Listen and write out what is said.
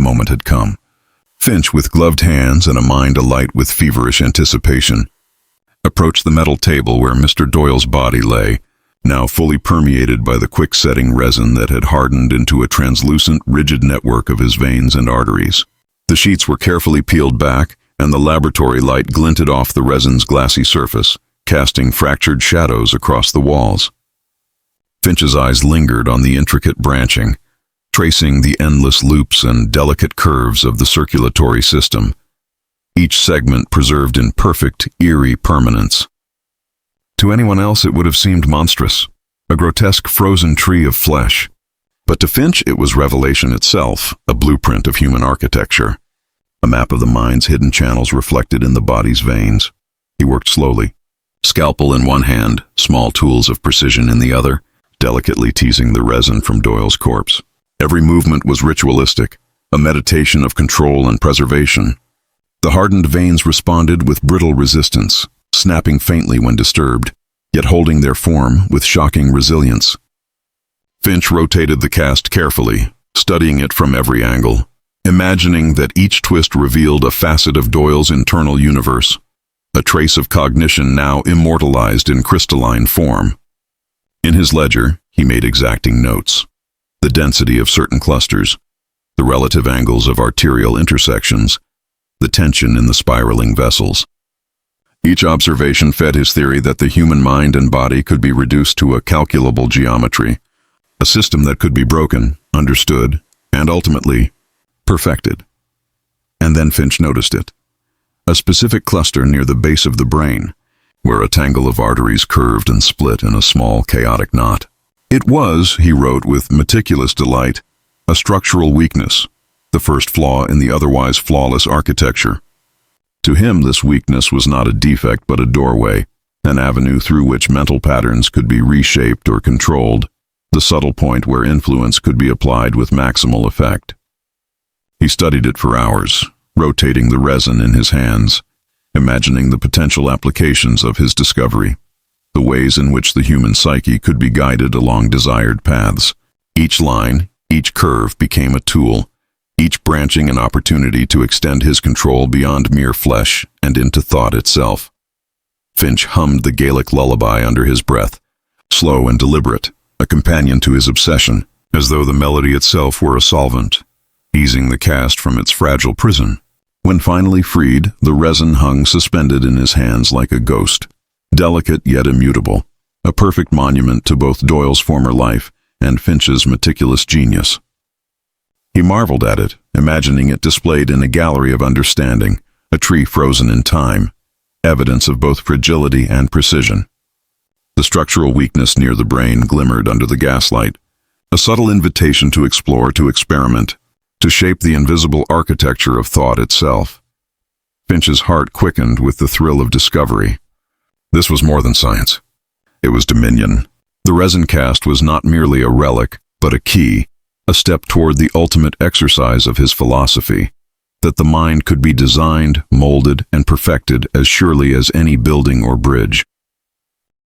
moment had come. Finch, with gloved hands and a mind alight with feverish anticipation, approached the metal table where Mr. Doyle's body lay, now fully permeated by the quick-setting resin that had hardened into a translucent, rigid network of his veins and arteries. The sheets were carefully peeled back, and the laboratory light glinted off the resin's glassy surface, casting fractured shadows across the walls. Finch's eyes lingered on the intricate branching, tracing the endless loops and delicate curves of the circulatory system, each segment preserved in perfect, eerie permanence. To anyone else it would have seemed monstrous, a grotesque frozen tree of flesh. But to Finch it was revelation itself, a blueprint of human architecture, a map of the mind's hidden channels reflected in the body's veins. He worked slowly, scalpel in one hand, small tools of precision in the other, delicately teasing the resin from Doyle's corpse. Every movement was ritualistic, a meditation of control and preservation. The hardened veins responded with brittle resistance, snapping faintly when disturbed, yet holding their form with shocking resilience. Finch rotated the cast carefully, studying it from every angle, imagining that each twist revealed a facet of Doyle's internal universe, a trace of cognition now immortalized in crystalline form. In his ledger, he made exacting notes. The density of certain clusters, the relative angles of arterial intersections, the tension in the spiraling vessels. Each observation fed his theory that the human mind and body could be reduced to a calculable geometry, a system that could be broken, understood, and ultimately perfected. And then Finch noticed it. A specific cluster near the base of the brain, where a tangle of arteries curved and split in a small, chaotic knot. It was, he wrote with meticulous delight, a structural weakness, the first flaw in the otherwise flawless architecture. To him, this weakness was not a defect but a doorway, an avenue through which mental patterns could be reshaped or controlled, the subtle point where influence could be applied with maximal effect. He studied it for hours, rotating the resin in his hands, imagining the potential applications of his discovery, the ways in which the human psyche could be guided along desired paths. Each line, each curve became a tool, each branching an opportunity to extend his control beyond mere flesh and into thought itself. Finch hummed the Gaelic lullaby under his breath, slow and deliberate, a companion to his obsession, as though the melody itself were a solvent, easing the cast from its fragile prison. When finally freed, the resin hung suspended in his hands like a ghost, delicate yet immutable, a perfect monument to both Doyle's former life and Finch's meticulous genius. He marveled at it, imagining it displayed in a gallery of understanding, a tree frozen in time, evidence of both fragility and precision. The structural weakness near the brain glimmered under the gaslight, a subtle invitation to explore, to experiment, to shape the invisible architecture of thought itself. Finch's heart quickened with the thrill of discovery. This was more than science. It was dominion. The resin cast was not merely a relic, but a key, a step toward the ultimate exercise of his philosophy, that the mind could be designed, molded, and perfected as surely as any building or bridge.